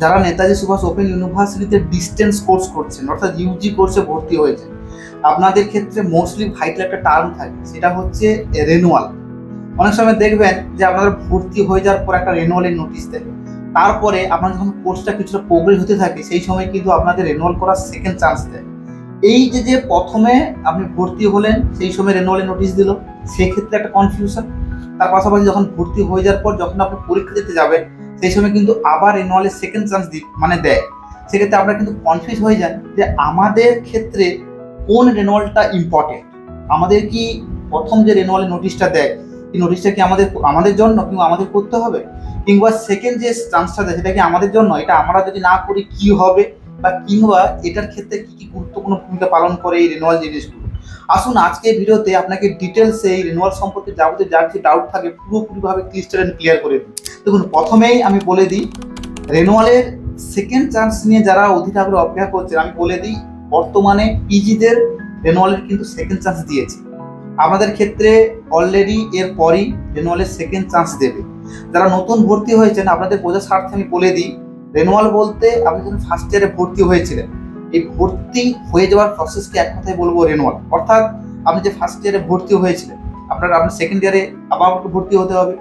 যারা নেতাজি সুভাষ ওপেন ইউনিভার্সিটিতে distance course করছেন অর্থাৎ ইউজি কোর্সে ভর্তি হয়েছেন, আপনাদের ক্ষেত্রে মোস্টলি ভাইটাল একটা টার্ম থাকে, সেটা হচ্ছে রেনুয়াল। অনেক সময় দেখবেন যে আপনারা ভর্তি হয়ে যাওয়ার পর একটা রেনুয়ালের নোটিশ দেয়, তারপরে আপনার যখন কোর্সটা কিছুটা প্রোগ্রেস হতে থাকে সেই সময় কিন্তু আপনাদের রেনুয়াল করার সেকেন্ড চান্স দেয়। এই যে প্রথমে আপনি ভর্তি হলেন সেই সময় রেনুয়ালের নোটিশ দিল, সেক্ষেত্রে একটা কনফিউশন। তার পাশাপাশি যখন ভর্তি হয়ে যাওয়ার পর যখন আপনি পরীক্ষা দিতে যাবেন সেই সময় কিন্তু আবার রেনুয়ালের সেকেন্ড চান্স দেয়। সেক্ষেত্রে আপনারা কিন্তু কনফিউজ হয়ে যান যে আমাদের ক্ষেত্রে কোন রেনুয়ালটা ইম্পর্টেন্ট। আমাদের কি প্রথম যে রেনুয়ালের নোটিশটা দেয় এই নোটিশটা কি আমাদের জন্য কিংবা আমাদের করতে হবে, কিংবা সেকেন্ড যে চান্সটা দেয় সেটা কি আমাদের জন্য, এটা আমরা যদি না করি কি হবে, বা কিংবা এটার ক্ষেত্রে কি কি গুরুত্বপূর্ণ ভূমিকা পালন করে এই রেনুয়াল জিনিসগুলো। আসুন আজকে ভিডিওতে আপনাকে ডিটেলসে এই রেনুয়াল সম্পর্কে যাবতীয় যা কিছু ডাউট থাকে পুরোপুরিভাবে ক্লিয়ার করে দিই। দেখুন, প্রথমেই আমি বলে দিই রেনুয়ালের সেকেন্ড চান্স নিয়ে যারা অধীর আগ্রহে অপেক্ষা করছেন, আমি বলে দিই বর্তমানে পিজিদের রেনুয়ালের কিন্তু সেকেন্ড চান্স দিয়েছে। আমাদের ক্ষেত্রে অলরেডি এর পরই রেনুয়ালের সেকেন্ড চান্স দেবে। যারা নতুন ভর্তি হয়েছেন আপনাদের বোঝার স্বার্থে আমি বলে দিই, রেনুয়াল বলতে আপনি যখন ফার্স্ট ইয়ারে ভর্তি হয়েছিলেন এই ভর্তি হয়ে যাওয়ার প্রসেসকে এক কথায় বলবো রেনুয়াল। অর্থাৎ আপনি যে ফার্স্ট ইয়ারে ভর্তি হয়েছিলেন আপনার সেকেন্ড ইয়ারে আবার ভর্তি হতে হবে,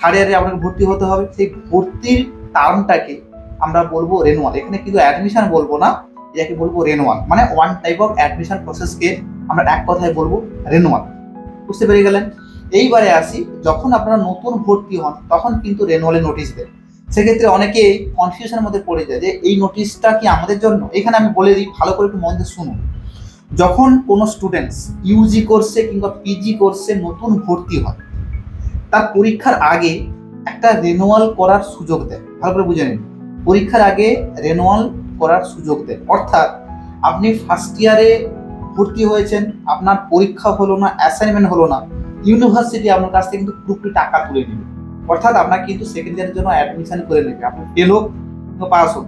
থার্ড ইয়ারে আপনাকে ভর্তি হতে হবে, সেই ভর্তির টার্মটাকে আমরা বলবো রেনুয়াল। এখানে কিন্তু অ্যাডমিশন বলবো না, এটাকে বলবো রেনুয়াল, মানে ওয়ান টাইপ অফ অ্যাডমিশন প্রসেসকে আমরা এক কথায় বলবো রেনুয়াল। বুঝতে পেরে গেলেন? এইবারে আসি, যখন আপনারা নতুন ভর্তি হন তখন কিন্তু রেনুয়ালের নোটিশ দেয়। সেক্ষেত্রে অনেকে কনফিউশনের মধ্যে পড়ে যায় যে এই নোটিশটা কি আমাদের জন্য। এখানে আমি বলে দিই, ভালো করে একটু মন দিয়ে শুনুন। যখন কোনো স্টুডেন্টস ইউজি কোর্সে কিংবা পিজি কোর্সে নতুন ভর্তি হয় তার পরীক্ষার আগে একটা রেনুয়াল করার সুযোগ দেয়। ভালো করে বুঝে নিন, পরীক্ষার আগে রেনুয়াল করার সুযোগ দেয়। অর্থাৎ আপনি ফার্স্ট ইয়ারে ভর্তি হয়েছেন, আপনার পরীক্ষা হলো না, অ্যাসাইনমেন্ট হলো না, ইউনিভার্সিটি আপনার কাছ থেকে কিন্তু পুরোপুরি টাকা তুলে নেবে। অর্থাৎ আপনার কিন্তু সেকেন্ড ইয়ারের জন্য অ্যাডমিশন করে নেবে, আপনি ফেল হোক কিংবা পাস হোক,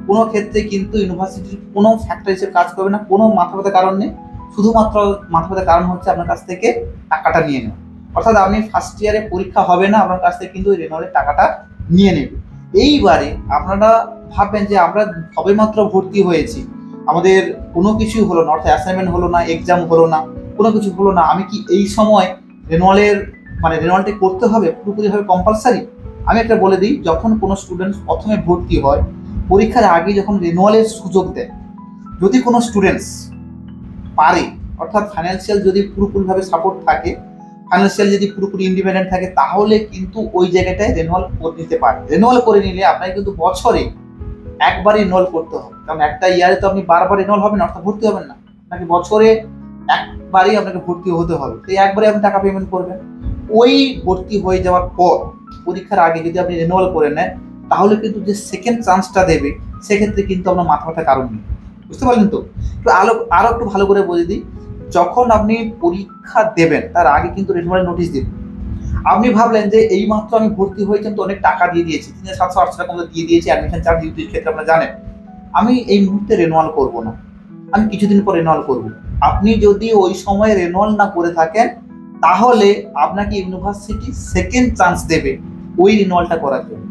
কোনো ক্ষেত্রে কিন্তু ইউনিভার্সিটির কোনো ফ্যাক্টর হিসেবে কাজ করবে না। কোনো মাথা ব্যথার কারণ নেই, শুধুমাত্র মাথা ব্যথার কারণ হচ্ছে আপনার কাছ থেকে টাকাটা নিয়ে নেওয়া। অর্থাৎ আপনি ফার্স্ট ইয়ারে পরীক্ষা হবে না, আপনার কাছ থেকে কিন্তু রেনুয়ালের টাকাটা নিয়ে নেবে। এইবারে আপনারা ভাববেন যে আমরা সবেমাত্র ভর্তি হয়েছি, আমাদের কোনো কিছুই হলো না, অর্থাৎ অ্যাসাইনমেন্ট হলো না, এক্সাম হলো না, কোনো কিছু হলো না, আমি কি এই সময় রেনুয়ালটা করতে হবে পুরোপুরিভাবে কম্পালসারি? আমি একটা বলে দিই, যখন কোনো স্টুডেন্ট প্রথমে ভর্তি হয় পরীক্ষার আগে যখন রেনুয়ালের সুযোগ দেয়, যদি কোনো স্টুডেন্টস পারে, অর্থাৎ ফাইন্যান্সিয়াল যদি পুরোপুরিভাবে সাপোর্ট থাকে, ফাইন্যান্সিয়াল যদি পুরোপুরি ইন্ডিপেন্ডেন্ট থাকে, তাহলে কিন্তু ওই জায়গাটায় রেনুয়াল করে নিতে পারে। রেনুয়াল করে নিলে আপনাকে কিন্তু বছরে একবার রেনুয়াল করতে হবে, কারণ একটা ইয়ারে তো আপনি বারবার রেনুয়াল হবেন না, অর্থাৎ ভর্তি হবেন না, আপনাকে বছরে একবারই আপনাকে ভর্তি হতে হবে। তো একবারে আপনি টাকা পেমেন্ট করবেন। ওই ভর্তি হয়ে যাওয়ার পর পরীক্ষার আগে যদি আপনি রেনুয়াল করে নেন তাহলে কিন্তু যে সেকেন্ড চান্সটা দেবে সেক্ষেত্রে কিন্তু আপনার মাথা ব্যথার কারণ নেই। বুঝতে পারলেন তো? আরো একটু ভালো করে বলে দিই, যখন আপনি পরীক্ষা দেবেন তার আগে কিন্তু রেনুয়াল নোটিশ দেবেন। আপনি ভাবলেন যে এই মাত্র আমি ভর্তি হয়েছেন তো অনেক টাকা দিয়ে দিয়েছি, 3,700-800 টাকা মতো দিয়ে দিয়েছি অ্যাডমিশন চার্জ ইউটির ক্ষেত্রে, আপনারা জানেন আমি এই মুহূর্তে রেনুয়াল করব না, আমি কিছুদিন পর রেনুয়াল করব। আপনি যদি ওই সময় রেনুয়াল না করে থাকেন তাহলে আপনাকে ইউনিভার্সিটি সেকেন্ড চান্স দেবে ওই রেনুয়ালটা করার জন্য।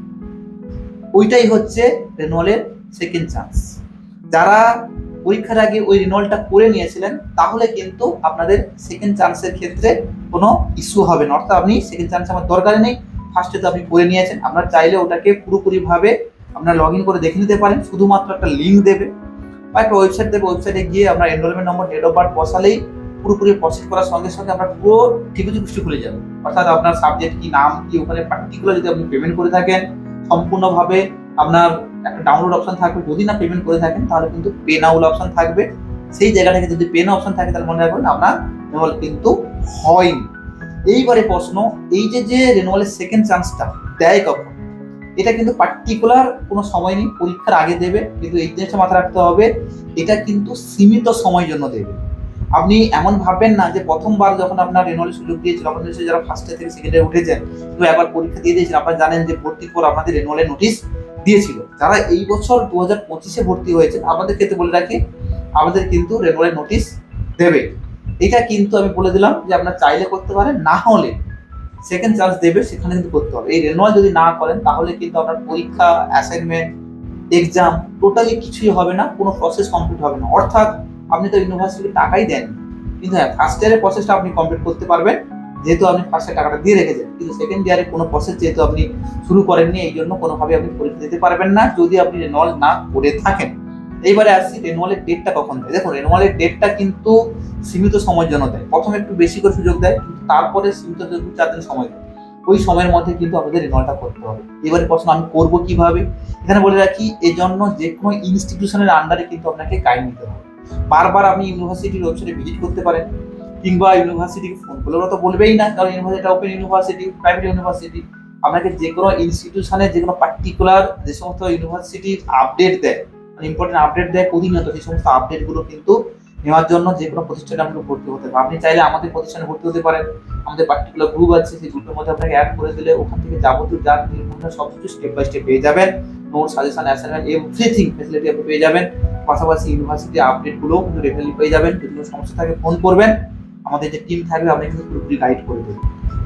ওইটাই হচ্ছে রেনুয়ালের সেকেন্ড চান্স। যারা পরীক্ষার আগে ওই রেনুয়ালটা করে নিয়েছিলেন তাহলে কিন্তু আপনাদের সেকেন্ড চান্সের ক্ষেত্রে কোনো ইস্যু হবে না। অর্থাৎ আপনি সেকেন্ড চান্স আমার দরকার নেই, ফার্স্টে তো আপনি করে নিয়েছেন, আপনার চাইলে ওটাকে পুরোপুরিভাবে আপনার লগ ইন করে দেখে নিতে পারেন। শুধুমাত্র একটা লিঙ্ক দেবে বা একটা ওয়েবসাইট দেবে, ওয়েবসাইটে গিয়ে আমরা enrolment number, date of birth বসালেই পুরোপুরি প্রসেস করার সঙ্গে সঙ্গে আপনার পুরো ঠিকুজি খুলে যাবে। অর্থাৎ আপনার সাবজেক্ট কি, নাম কি, ওখানে পার্টিকুলার যদি আপনি পেমেন্ট করে থাকেন সম্পূর্ণভাবে আপনার একটা ডাউনলোড অপশন থাকবে, যদি না পেমেন্ট করে থাকেন তাহলে কিন্তু পে নাও অপশন থাকবে। সেই জায়গা থেকে যদি পে নাও অপশন থাকে তাহলে মনে রাখবেন আপনার রেনুয়াল কিন্তু হয়নি। এইবারে প্রশ্ন, এই যে রেনুয়ালের সেকেন্ড চান্সটা দেয় কখন, এটা কিন্তু পার্টিকুলার কোনো সময় নেই, পরীক্ষার আগে দেবে, কিন্তু এই জিনিসটা মাথায় রাখতে হবে এটা কিন্তু সীমিত সময়ের জন্য দেবে। আপনি এমন ভাববেন না যে প্রথমবার যখন আপনার রেনুয়ালের সুযোগ দিয়েছিল, আপনাদের যারা ফার্স্ট ইয়ার থেকে সেকেন্ড ইয়ারে উঠেছেন তো একবার পরীক্ষা দিয়ে দিয়েছেন, আপনারা জানেন যে ভর্তির পর আপনাদের রেনুয়ালের নোটিশ দিয়েছিল। যারা এই বছর 2025-এ ভর্তি হয়েছেন আমাদের ক্ষেত্রে বলে রাখি, আমাদের কিন্তু রেনুয়ালের নোটিশ দেবে। এটা কিন্তু আমি বলে দিলাম যে আপনার চাইলে করতে পারেন, না হলে সেকেন্ড চান্স দেবে, সেখানে কিন্তু করতে হবে। এই রেনুয়াল যদি না করেন তাহলে কিন্তু আপনার পরীক্ষা, অ্যাসাইনমেন্ট, এক্সাম টোটালি কিছুই হবে না, কোনো প্রসেস কমপ্লিট হবে না। অর্থাৎ আপনি তো ইউনিভার্সিটিকে টাকাই দেন, কিন্তু হ্যাঁ ফার্স্ট ইয়ারের প্রসেসটা আপনি কমপ্লিট করতে পারবেন, যেহেতু আপনি ফার্স্ট ইয়ার টাকাটা দিয়ে রেখেছেন। কিন্তু সেকেন্ড ইয়ারে কোনো প্রসেস যেহেতু আপনি শুরু করেননি, এই জন্য কোনোভাবে আপনি পরীক্ষা দিতে পারবেন না যদি আপনি রেনুয়াল না করে থাকেন। এইবারে আসছি রেনুয়ালের ডেটটা কখন দেয়। দেখুন রেনুয়ালের ডেটটা কিন্তু সীমিত সময়ের জন্য দেয়, প্রথমে একটু বেশি করে সুযোগ দেয়, কিন্তু তারপরে সীমিত 4 দিন সময় দেয়। ওই সময়ের মধ্যে কিন্তু আমাদের রেনুয়ালটা করতে হবে। এবারে প্রশ্ন আমি করবো কিভাবে, এখানে বলে রাখি এই জন্য যে কোনো ইনস্টিটিউশনের আন্ডারে কিন্তু আপনাকে গাইড নিতে হবে। বারবার আপনি ইউনিভার্সিটির ওয়েবসাইটে ভিজিট করতে পারেন, কিংবা ইউনিভার্সিটিকে ফোন করলে ওরা তো বলবেই না, কারণ university open university, private university. আপনাকে যে কোনো ইনস্টিটিউশনের যে কোনো পার্টিকুলার যে সমস্ত ইউনিভার্সিটির আপডেট দেয়, মানে ইম্পর্টেন্ট আপডেট দেয় প্রতিনিয়ত, সেই সমস্ত আপডেটগুলো কিন্তু নেওয়ার জন্য যে কোনো প্রতিষ্ঠানে আপনাকে ভর্তি হতে হবে। আপনি চাইলে আমাদের প্রতিষ্ঠানে ভর্তি হতে পারেন, আমাদের পার্টিকুলার গ্রুপ আছে, সেই গ্রুপের মধ্যে আপনাকে অ্যাড করে দিলে ওখান থেকে যাবতীয় যা নির্ভরশীল সব কিছু স্টেপ বাই স্টেপ পেয়ে যাবেন। Note, suggestion, assignment, everything facility আপনি পেয়ে যাবেন। পাশাপাশি ইউনিভার্সিটি আপডেটগুলোও কিন্তু রেগুলারলি পেয়ে যাবেন। যদি কোনো সমস্যা থাকে ফোন করবেন, আমাদের যে টিম থাকবে আপনি কিন্তু পুরোপুরি গাইড করে দেবেন।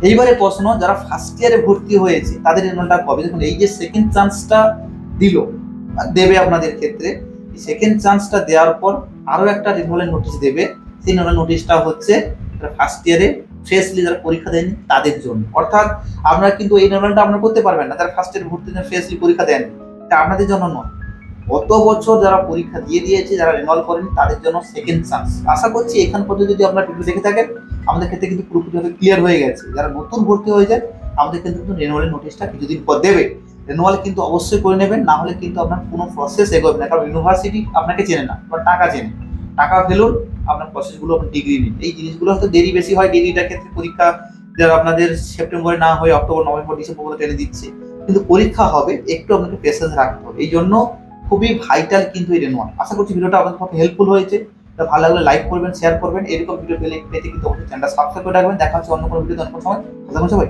এইবারে প্রশ্ন, যারা ফার্স্ট ইয়ারে ভর্তি হয়েছে তাদের রেনুয়ালটা কবে? দেখুন এই যে সেকেন্ড চান্সটা দিল, দেবে আপনাদের ক্ষেত্রে, সেকেন্ড চান্সটা দেওয়ার পর আরো একটা রেনুয়ালের নোটিশ দেবে। সেই রেনুয়াল নোটিশটা হচ্ছে ফার্স্ট ইয়ারে ফ্রেশলি যারা পরীক্ষা দেননি তাদের জন্য। অর্থাৎ আপনারা কিন্তু এই রেনুয়ালটা আপনারা করতে পারবেন না যারা ফার্স্ট ইয়ারে ভর্তি ফ্রেশলি পরীক্ষা দেন, এটা আপনাদের জন্য নয়। গত বছর যারা পরীক্ষা দিয়ে দিয়েছে, যারা রেনুয়াল করেনি, তাদের জন্য সেকেন্ড চান্স। আশা করছি এখান পর্যন্ত যদি আপনারা ভিডিও দেখে থাকেন, আমাদের ক্ষেত্রে কিন্তু পুরোপুরিভাবে ক্লিয়ার হয়ে গেছে। যারা নতুন ভর্তি হয়ে যায়, আমাদের কিন্তু রেনুয়ালের নোটিশটা কিছুদিন পর দেবে। রেনুয়াল কিন্তু অবশ্যই করে নেবেন, না হলে কিন্তু আপনার কোনো প্রসেস এগোবে না। কারণ ইউনিভার্সিটি আপনাকে চেনে না, আপনার টাকা চেনে। টাকা ফেলুন, আপনার প্রসেসগুলো, আপনার ডিগ্রি নিন। এই জিনিসগুলো হয়তো দেরি বেশি হয়, ডিগ্রিটার ক্ষেত্রে পরীক্ষা যারা আপনাদের সেপ্টেম্বরে না হয়ে অক্টোবর, নভেম্বর, ডিসেম্বর টেনে দিচ্ছে, কিন্তু পরীক্ষা হবে, একটু আপনাকে পেশেন্স রাখতে হবে। এই জন্য খুবই ভাইটাল কিন্তু এই রেনুয়াল। আশা করছি ভিডিওটা আপনাদের খুব হেল্পফুল হয়েছে। ভালো লাগলে লাইক করবেন, শেয়ার করবেন। এরকম ভিডিও পেতে কিন্তু অবশ্যই চ্যানেলটা সাবস্ক্রাইব করে রাখবেন। দেখা হচ্ছে অন্য কোনো ভিডিও, অন্য কোনো সময়। সবাই